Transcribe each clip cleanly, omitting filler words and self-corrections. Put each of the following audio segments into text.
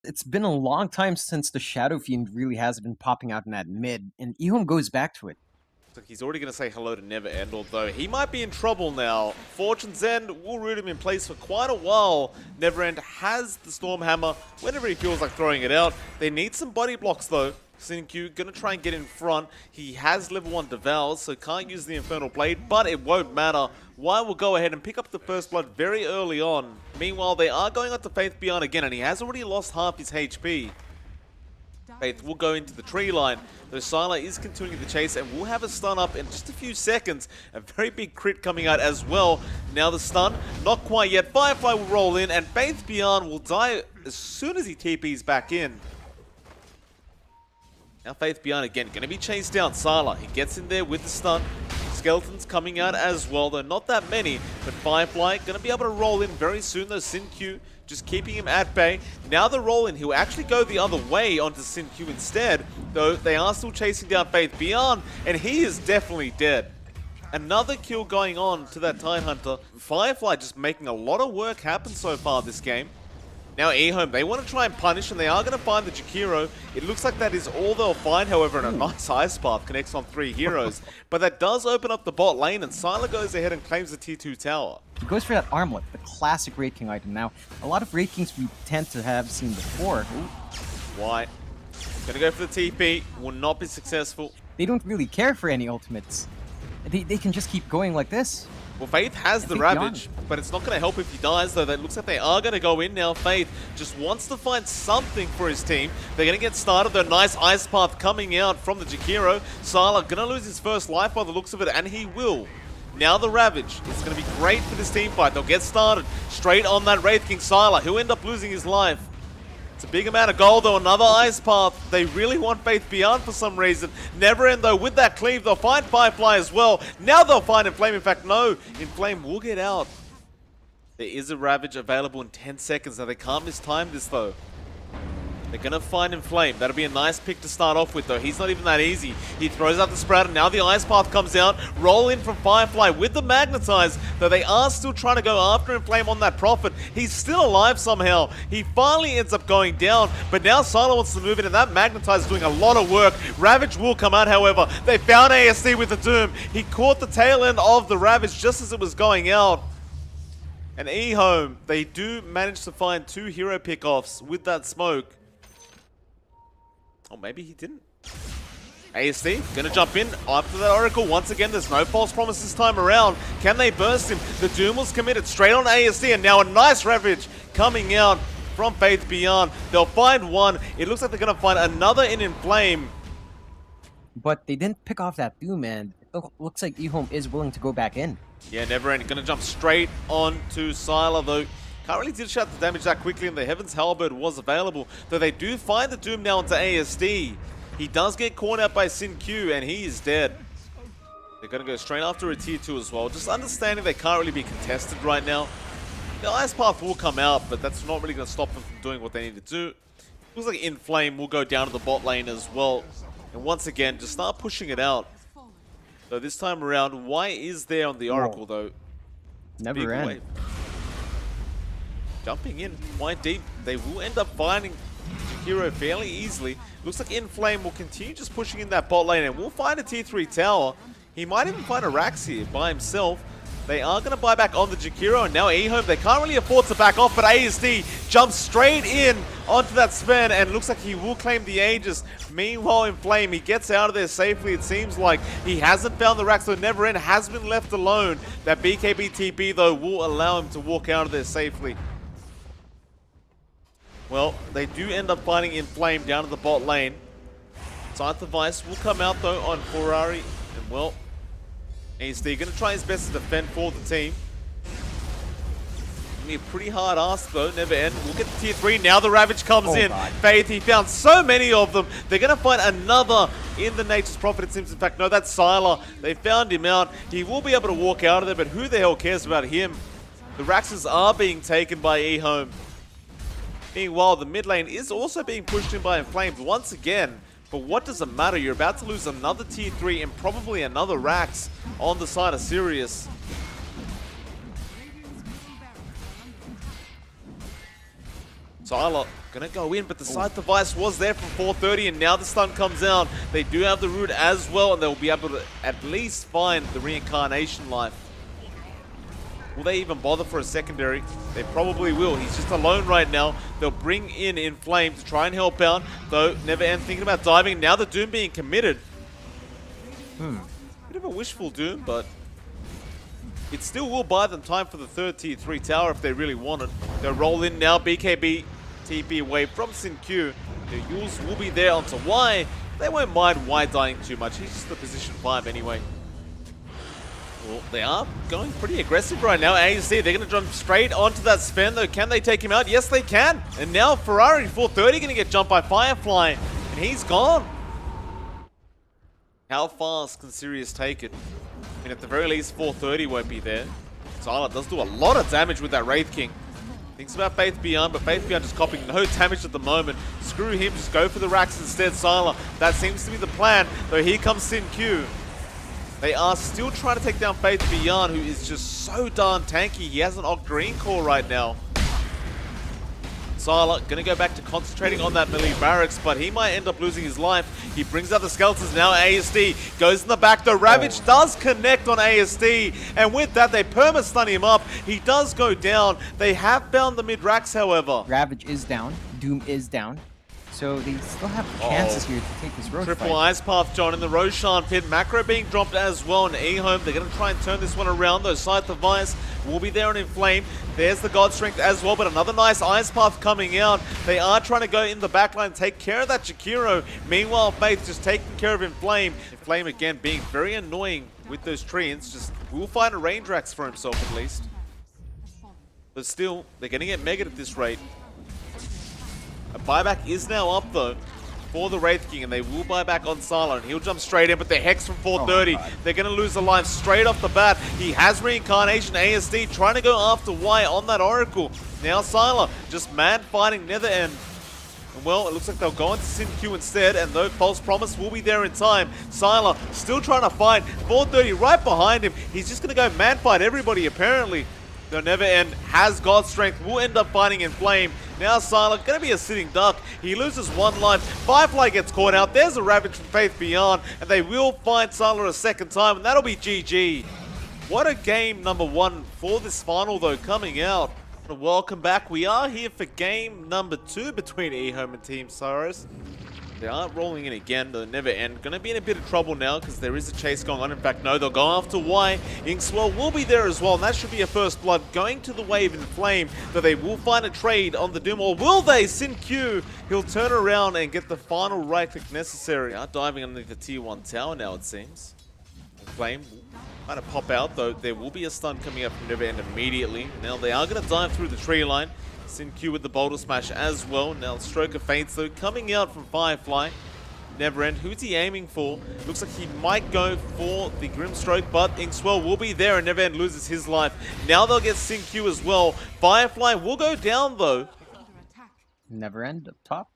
It's been a long time since the Shadow Fiend really has been popping out in that mid, and EHOME goes back to it. So he's already going to say hello to Never End, although he might be in trouble now. Fortune's End will root him in place for quite a while. Never End has the Storm Hammer whenever he feels like throwing it out. They need some body blocks though. Sinkyu gonna try and get in front. He has level 1 Devours, so can't use the Infernal Blade, but it won't matter. Y will go ahead and pick up the first blood very early on. Meanwhile, they are going on to Faith Beyond again, and he has already lost half his HP. Faith will go into the tree line, though Sylar is continuing the chase and will have a stun up in just a few seconds. A very big crit coming out as well. Now the stun, not quite yet. Firefly will roll in, and Faith Beyond will die as soon as he TPs back in. Now Faith Beyond again, going to be chased down. Sylar, he gets in there with the stun. Skeletons coming out as well, though not that many. But Firefly going to be able to roll in very soon, though Sinkyu just keeping him at bay. Now the roll in, he'll actually go the other way onto Sinkyu instead, though they are still chasing down Faith Beyond, and he is definitely dead. Another kill going on to that Tidehunter. Firefly just making a lot of work happen so far this game. Now EHOME, they want to try and punish, and they are going to find the Jakiro. It looks like that is all they'll find, however, and a nice ice path connects on 3 heroes. But that does open up the bot lane, and Sylar goes ahead and claims the T2 tower. He goes for that armlet, the classic Raid King item. Now, a lot of Raid Kings we tend to have seen before. White. Gonna go for the TP, will not be successful. They don't really care for any ultimates. They can just keep going like this. Well, Faith has the Ravage, but it's not going to help if he dies, though. That looks like they are going to go in now. Faith just wants to find something for his team. They're going to get started. The nice ice path coming out from the Jakiro. Sylar going to lose his first life by the looks of it, and he will. Now the Ravage is going to be great for this team fight. They'll get started straight on that Wraith King. Sylar, he'll end up losing his life. It's a big amount of gold, though. Another ice path. They really want Faith Beyond for some reason. Never End, though, with that cleave. They'll find Firefly as well. Now they'll find Inflame. In fact, no. Inflame will get out. There is a Ravage available in 10 seconds. Now, they can't mistime this, though. They're going to find Inflame. That'll be a nice pick to start off with, though. He's not even that easy. He throws out the Sprout, and now the Ice Path comes out. Roll in from Firefly with the Magnetize, though they are still trying to go after Inflame on that Prophet. He's still alive somehow. He finally ends up going down, but now Sylar wants to move in, and that Magnetize is doing a lot of work. Ravage will come out, however. They found ASD with the Doom. He caught the tail end of the Ravage just as it was going out. And EHOME, they do manage to find 2 hero pickoffs with that smoke. Or maybe he didn't. ASD gonna jump in after that Oracle. Once again, there's no false promise this time around. Can they burst him? The Doom was committed straight on ASD, and now a nice Ravage coming out from Faith Beyond. They'll find one. It looks like they're gonna find another in Inflame. But they didn't pick off that Doom, and it looks like EHOME is willing to go back in. Yeah, Never End gonna jump straight on to Sylar, though. Can't really dish out the damage that quickly, and the Heaven's Halberd was available. Though they do find the Doom now into ASD. He does get caught out by Sinkyu, and he is dead. They're going to go straight after a tier 2 as well. Just understanding they can't really be contested right now. The Ice Path will come out, but that's not really going to stop them from doing what they need to do. Looks like Inflame will go down to the bot lane as well. And once again, just start pushing it out. So this time around, why is there on the Oracle, though? Never End. Jumping in quite deep, they will end up finding Jakiro fairly easily. Looks like Inflame will continue just pushing in that bot lane, and we'll find a tier 3 tower. He might even find a Rax here by himself. They are going to buy back on the Jakiro, and now EHOME, they can't really afford to back off, but ASD jumps straight in onto that span, and looks like he will claim the Aegis. Meanwhile, Inflame, he gets out of there safely. It seems like he hasn't found the Rax, so Never End has been left alone. That BKB TP, though, will allow him to walk out of there safely. Well, they do end up finding Inflame down to the bot lane. Scythe Device will come out, though, on Ferrari. And, well, ASD going to try his best to defend for the team. Gonna be a pretty hard ask, though. Never End. We'll get to tier 3. Now the Ravage comes in. God. Faith, he found so many of them. They're going to find another in the Nature's Prophet, it seems. In fact, no, that's Sylar. They found him out. He will be able to walk out of there, but who the hell cares about him? The Raxes are being taken by EHOME. Meanwhile, the mid lane is also being pushed in by Inflamed once again. But what does it matter? You're about to lose another tier 3 and probably another Rax on the side of SIRIUS. Tyler gonna go in, but the side device was there from 430, and now the stun comes out. They do have the root as well, and they'll be able to at least find the reincarnation life. Will they even bother for a secondary? They probably will. He's just alone right now. They'll bring in Flame to try and help out, though Never End thinking about diving. Now the Doom being committed. Bit of a wishful Doom, but it still will buy them time for the third tier 3 tower if they really want it. They'll roll in now. BKB TP away from SINQ. The Yules will be there onto Y. They won't mind Y dying too much. He's just the position 5 anyway. Well, they are going pretty aggressive right now. ASD, they're going to jump straight onto that Sven, though. Can they take him out? Yes, they can. And now Ferrari 430 going to get jumped by Firefly, and he's gone. How fast can Sirius take it? I mean, at the very least, 430 won't be there. Tyler does do a lot of damage with that Wraith King. Thinks about Faith Beyond, but Faith Beyond just copying no damage at the moment. Screw him, just go for the racks instead, Sylar. That seems to be the plan, though here comes SINQ. They are still trying to take down Faith Beyond, who is just so darn tanky. He has an Oct Green core right now. Sylar gonna go back to concentrating on that melee barracks, but he might end up losing his life. He brings out the skeletons now. ASD goes in the back though. Ravage does connect on ASD, and with that they perma-stun him up. He does go down. They have found the mid-racks, however. Ravage is down. Doom is down. So they still have chances here to take this Roche Triple fight. Ice Path, John, in the Roshan pit. Macro being dropped as well, and EHOME, they're going to try and turn this one around. Those Scythe Device will be there on Inflame. There's the God Strength as well, but another nice Ice Path coming out. They are trying to go in the backline, take care of that Jakiro. Meanwhile, Faith just taking care of Inflame. Inflame, again, being very annoying with those treants. Just will find a range racks for himself at least. But still, they're going to get megaed at this rate. A buyback is now up though for the Wraith King, and they will buy back on Sylar, and he'll jump straight in, but the Hex from 430, they're going to lose the life straight off the bat. He has Reincarnation. ASD trying to go after Y on that Oracle. Now Sylar just man fighting Nether End. And well, it looks like they'll go into SINQ instead, and though False Promise will be there in time, Sylar still trying to fight. 430 right behind him. He's just going to go man fight everybody apparently. The Never End has God Strength, will end up fighting Inflame. Now Sylar gonna be a sitting duck. He loses one life. Firefly gets caught out. There's a Ravage from Faith Beyond, and they will find Sylar a second time, and that'll be GG. What a game number 1 for this final though coming out. Welcome back. We are here for game number 2 between EHOME and Team SIRIUS. They are rolling in again, the Never End. Going to be in a bit of trouble now because there is a chase going on. In fact, no, they'll go after Y. Inkswell will be there as well, and that should be a first blood going to the wave in Flame, though they will find a trade on the Doom. Or will they? SINQ, he'll turn around and get the final right click necessary. Are diving underneath the tier 1 tower now, it seems. Flame will kind of pop out, though there will be a stun coming up from Never End immediately. Now they are going to dive through the tree line. SINQ with the Boulder Smash as well. Now Stroke of Faints though coming out from Firefly. Never End, who's he aiming for? Looks like he might go for the Grim Stroke, but Inkswell will be there and Never End loses his life. Now they'll get SINQ as well. Firefly will go down though. Never End up top.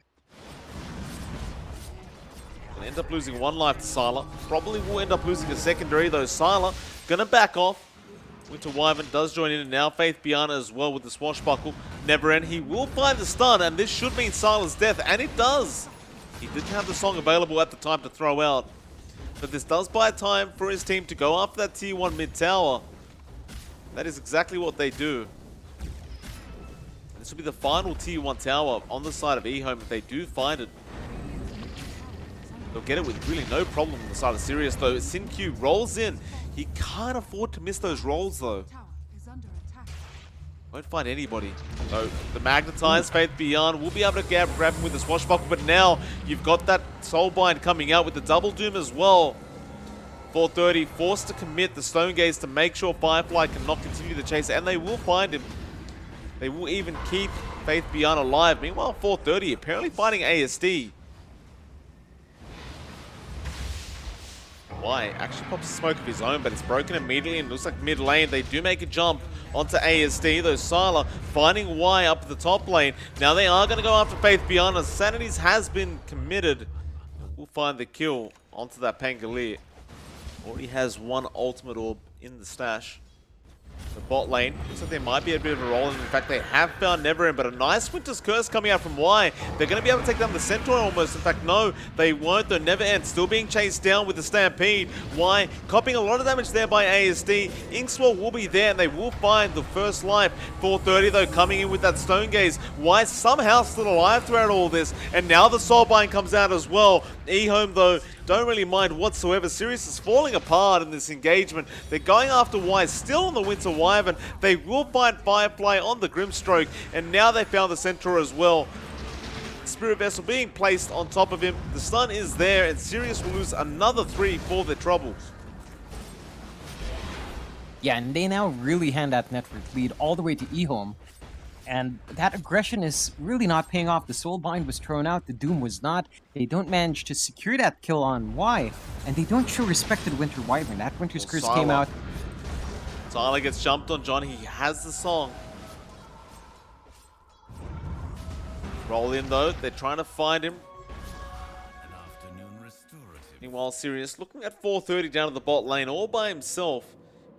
They'll end up losing one life to Sylar. Probably will end up losing a secondary though. Sylar gonna back off. Winter Wyvern does join in, and now Faith Beyond as well with the Swashbuckle. Never End, he will find the stun, and this should mean Sylar's death, and it does. He didn't have the song available at the time to throw out, but this does buy time for his team to go after that tier 1 mid tower. That is exactly what they do. This will be the final tier 1 tower on the side of EHOME if they do find it. They'll get it with really no problem on the side of SIRIUS though. SINQ rolls in. He can't afford to miss those rolls though. Won't find anybody. So the Magnetized Faith Beyond will be able to grab him with the Swashbuckle, but now you've got that Soulbind coming out with the Double Doom as well. 430 forced to commit the Stone Gaze to make sure Firefly cannot continue the chase, and they will find him. They will even keep Faith Beyond alive. Meanwhile, 430 apparently finding ASD. Y actually pops a smoke of his own, but it's broken immediately and looks like mid lane. They do make a jump onto ASD, though Sylar finding Y up the top lane. Now they are going to go after Faith Beyond, as Sanity's has been committed. We'll find the kill onto that Pangolier. Already has one ultimate orb in the stash. The bot lane looks like there might be a bit of a roll. In fact, they have found Neverend, but a nice Winter's Curse coming out from Y. They're going to be able to take down the Centaur almost. In fact, no, they won't. The Neverend still being chased down with the Stampede. Y copying a lot of damage there by ASD. Inkswell will be there, and they will find the first life. 430 though coming in with that Stone Gaze. Y somehow still alive throughout all this, and now the Soulbind comes out as well. EHOME though don't really mind whatsoever. SIRIUS is falling apart in this engagement. They're going after Y, still on the Winter Wyvern. They will find Firefly on the Grimstroke, and now they found the Centaur as well. Spirit Vessel being placed on top of him. The stun is there, and SIRIUS will lose another 3 for their troubles. Yeah, and they now really hand that network lead all the way to EHOME. And that aggression is really not paying off. The Soulbind was thrown out, the Doom was not. They don't manage to secure that kill on Y, and they don't show respect to the Winter Wyvern. That Winter's Curse came out. Sylar gets jumped on John, he has the song. Roll in though, they're trying to find him. Meanwhile, SIRIUS looking at 430 down to the bot lane all by himself.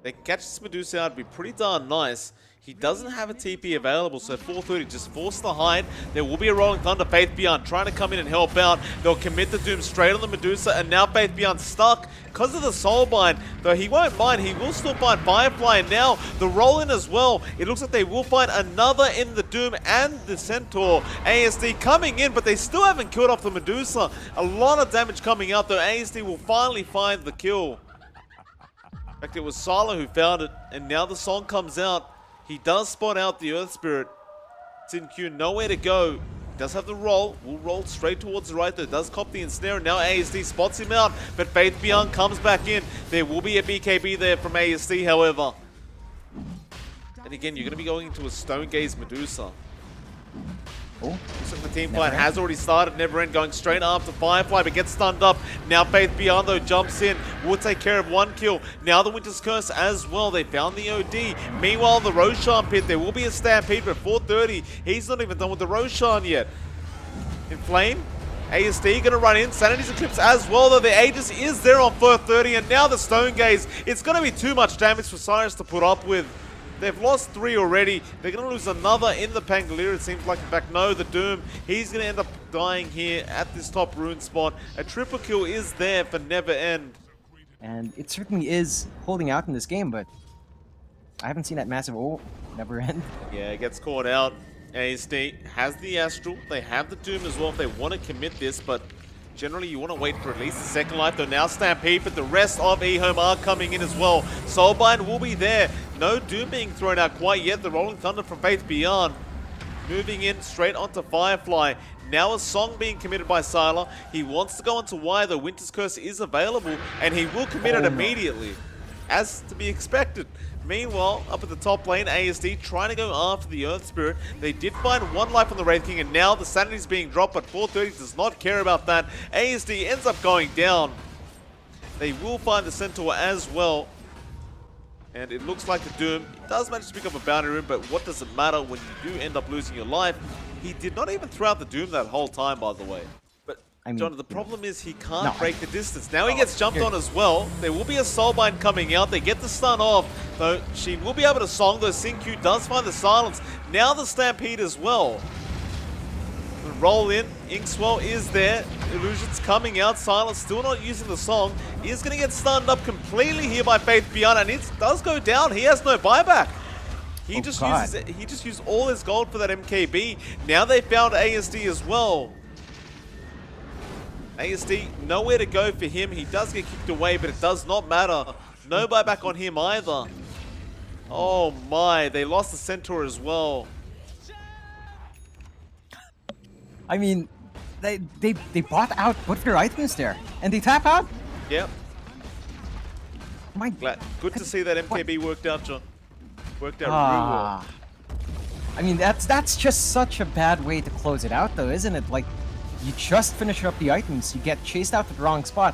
They catch this Medusa out, it'd be pretty darn nice. He doesn't have a TP available, so 430 just forced the hide. There will be a Rolling Thunder. Faith Beyond trying to come in and help out. They'll commit the Doom straight on the Medusa, and now Faith Beyond stuck because of the Soulbind. Though he won't mind, he will still find Firefly, and now the roll-in as well. It looks like they will find another in the Doom and the Centaur. ASD coming in, but they still haven't killed off the Medusa. A lot of damage coming out, though. ASD will finally find the kill. In fact, it was Sylar who found it, and now the song comes out. He does spot out the Earth Spirit. Xin-Q nowhere to go. Does have the roll. Will roll straight towards the right though. Does cop the ensnare. And now ASD spots him out. But Faith Beyond comes back in. There will be a BKB there from ASD, however. And again, you're going to be going into a Stone Gaze Medusa. Oh, looks like the team fight has already started. Neverend going straight after Firefly, but gets stunned up. Now Faith Beyond though jumps in, will take care of one kill. Now the Winter's Curse as well. They found the OD. Meanwhile, the Roshan pit, there will be a Stampede, but 430, he's not even done with the Roshan yet. Inflame, ASD gonna run in. Sanity's Eclipse as well, though the Aegis is there on 430, and now the Stone Gaze. It's gonna be too much damage for Cyrus to put up with. They've lost 3 already. They're going to lose another in the Pangolier, it seems like. In fact, no, the Doom. He's going to end up dying here at this top rune spot. A triple kill is there for Neverend. And it certainly is holding out in this game, but I haven't seen that massive Neverend. Yeah, it gets caught out. ASD has the Astral. They have the Doom as well if they want to commit this, but generally, you want to wait for at least a second life. Though now Stampede, but the rest of EHOME are coming in as well. Soulbind will be there. No Doom being thrown out quite yet. The Rolling Thunder from Faith Beyond. Moving in straight onto Firefly. Now a song being committed by Sylar. He wants to go onto Y. The Winter's Curse is available, and he will commit it immediately. As to be expected. Meanwhile, up at the top lane, ASD trying to go after the Earth Spirit. They did find 1 life on the Wraith King, and now the Sanity's being dropped, but 430 does not care about that. ASD ends up going down. They will find the Centaur as well. And it looks like the Doom does manage to pick up a bounty rune, but what does it matter when you do end up losing your life? He did not even throw out the Doom that whole time, by the way. I mean, John, the problem is he can't break the distance. Now he gets jumped on as well. There will be a Soulbind coming out. They get the stun off, though she will be able to song, though Xin-Q does find the silence. Now the Stampede as well. Roll in, Inkswell is there. Illusion's coming out. Silence still not using the song. He is going to get stunned up completely here by Faith Beyond, and it does go down. He has no buyback. He just used all his gold for that MKB. Now they found ASD as well. ASD, nowhere to go for him. He does get kicked away, but it does not matter. No buyback on him either. Oh my, they lost the Centaur as well. I mean, they bought out both their items there, and they tap out? Yep. My Good to see that MKB worked out, John. Worked out really well. I mean, that's just such a bad way to close it out, though, isn't it? Like, you just finish up the items, you get chased out to the wrong spot,